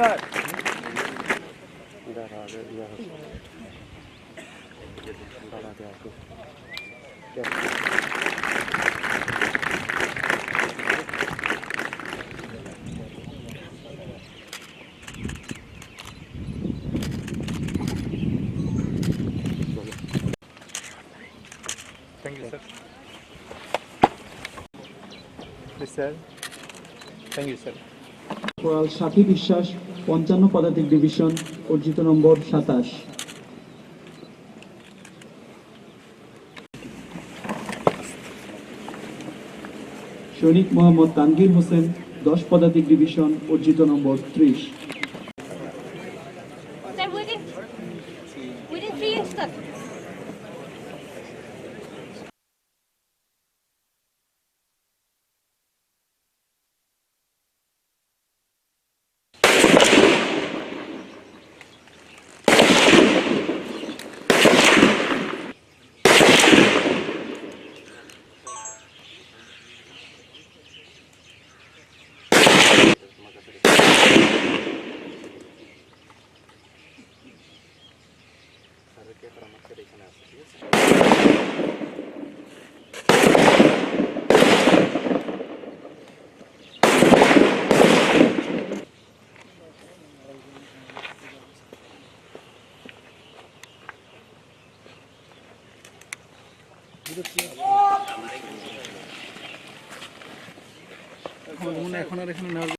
Thank you, sir. Yes, sir. Thank you, sir. Corporal সাথী বিশ্বাস 55 পদাতিক division অর্জিত নম্বর 27। সৈনিক মোহাম্মদ তানভীর হোসেন 10 পদাতিক ডিভিশন অর্জিত নম্বর 30। এখন আর এখানে নেওয়া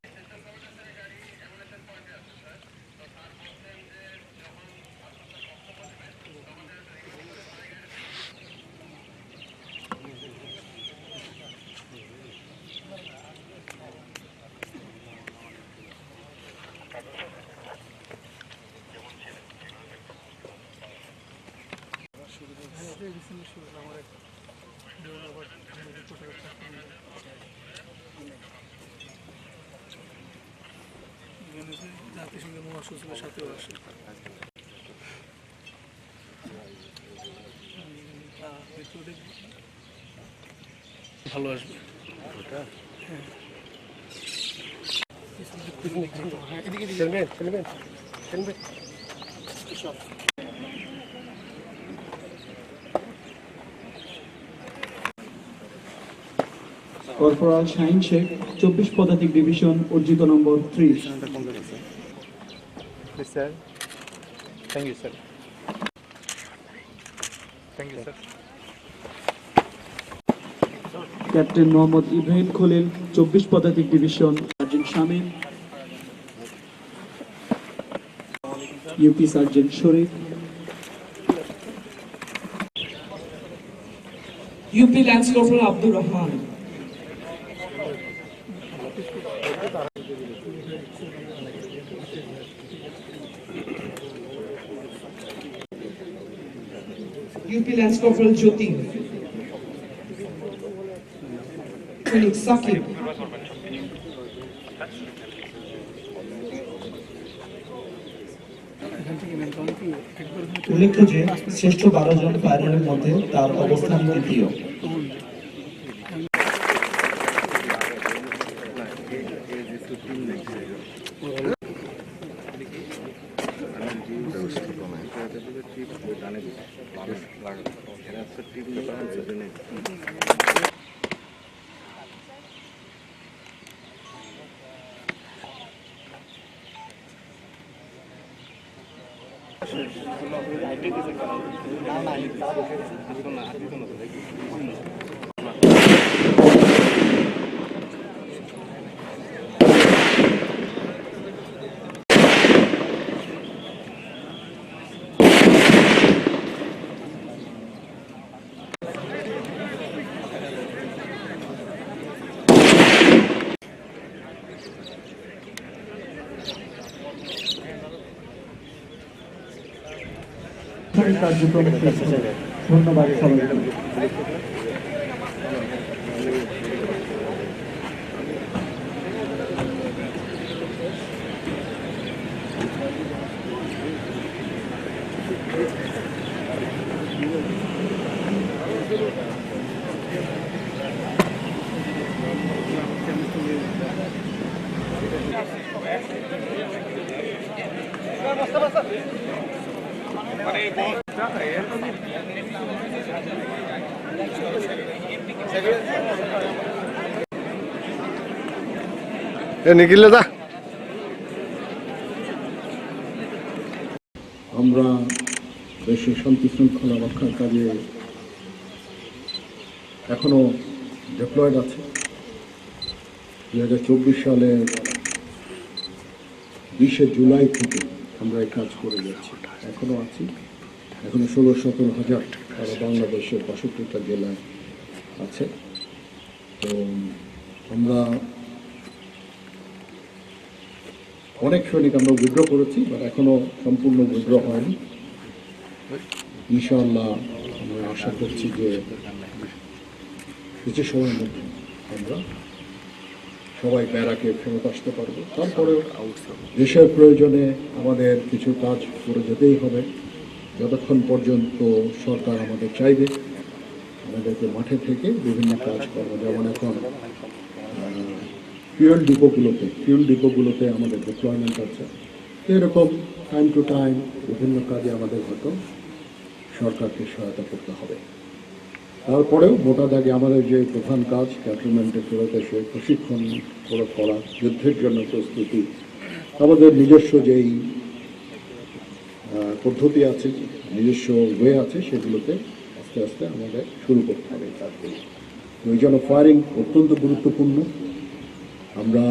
জাতিসংঘের মহাসচিবের সাথেও আসে। ভালো আসবে কর্পোরাল শাহিন শেখ 24 পদাতিক ডিভিশন অর্জিত number 30। Yes, sir. Thank you, sir. Thank you, sir. Captain Mohammad Ibrahim Khalil 24 পদাতিক division sergeant Shamim, UP sergeant Sharif, UP lance corporal Abdur Rahman, UP lance corporal Jyoti, সৈনিক সাকিব, উল্লেখ্য যে শ্রেষ্ঠ 12 জন ফায়ারের মধ্যে তার অবস্থান তৃতীয়। কার্যক্রম ধন্যবাদ সবাইকে। নিখিলে দা আমরা দেশের শান্তি শৃঙ্খলা রক্ষার কাজে এখনো ডিপ্লয়েড আছে। 2024 সালের 20শে জুলাই থেকে আমরা এই কাজ করে যাচ্ছি, এখনো আছি। এখনো 16-17 হাজার সারা বাংলাদেশের 62টা জেলায় আছে। তো আমরা অনেক সৈনিক আমরা উইথড্র করেছি, বাট এখনো সম্পূর্ণ উইথড্র হয়নি। ইনশাআল্লাহ আমরা আশা করছি যে কিছু সময়ের মধ্যে আমরা সবাই ব্যারাকে ফেরত আসতে পারবো। তারপরেও দেশের প্রয়োজনে আমাদের কিছু কাজ করে যেতেই হবে, যতক্ষণ পর্যন্ত সরকার আমাদের চাইবে আমাদেরকে মাঠে থেকে বিভিন্ন কাজ করবো। যেমন এখন ফিউল ডিপোগুলোতে আমাদের ডিপ্লয়মেন্ট আছে। এরকম টাইম টু টাইম বিভিন্ন কাজে আমাদের হয়তো সরকারকে সহায়তা করতে হবে। তারপরেও মোটা দাগে আমাদের যে প্রধান কাজ ক্যান্টনমেন্টে ফেরত এসে প্রশিক্ষণ করা, যুদ্ধের জন্য প্রস্তুতি, আমাদের নিজস্ব যেই পদ্ধতি আছে, নিজস্ব ওয়ে আছে, সেগুলোতে আস্তে আস্তে আমাদের শুরু করতে হবে কাজগুলো। ওই জন্য ফায়ারিং অত্যন্ত গুরুত্বপূর্ণ। আমরা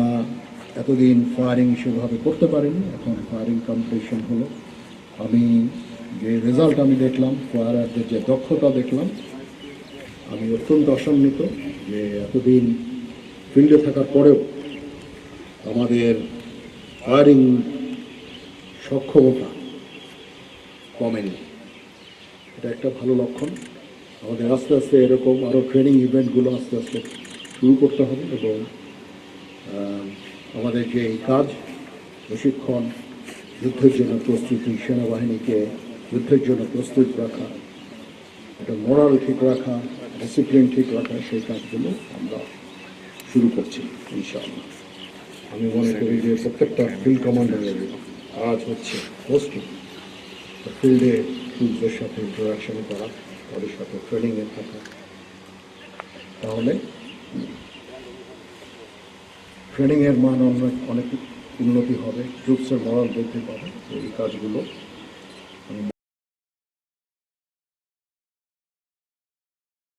এতদিন ফায়ারিং সেভাবে করতে পারিনি, এখন ফায়ারিং কম্পিটিশন হলো। আমি যে রেজাল্ট আমি দেখলাম, ফায়ারারদের যে দক্ষতা দেখলাম, আমি অত্যন্ত আশান্বিত যে এতদিন ফিল্ডে থাকার পরেও আমাদের ফায়ারিং সক্ষমতা কমেনি। এটা একটা ভালো লক্ষণ। আমাদের আস্তে আস্তে এরকম আরও ট্রেনিং ইভেন্টগুলো আস্তে আস্তে শুরু করতে হবে এবং আমাদের যে এই কাজ প্রশিক্ষণ, যুদ্ধের জন্য প্রস্তুতি, সেনাবাহিনীকে যুদ্ধের জন্য প্রস্তুত রাখা, এটা মোরাল ঠিক রাখা, ডিসিপ্লিন ঠিক রাখা, সেই কাজগুলো আমরা শুরু করছি ইনশাআল্লাহ। আমি মনে করি যে প্রত্যেকটা ফিল্ড কমান্ডারের কাজ হচ্ছে মোস্টলি ফিল্ডে ট্রুপদের সাথে ইন্টারাকশন করা, তাদের সাথে ট্রেনিংয়ে থাকা। তাহলে ট্রেনিংয়ের মান অনেক উন্নতি হবে, ট্রুপসের মরাল বৃদ্ধি পাবে। এই কাজগুলো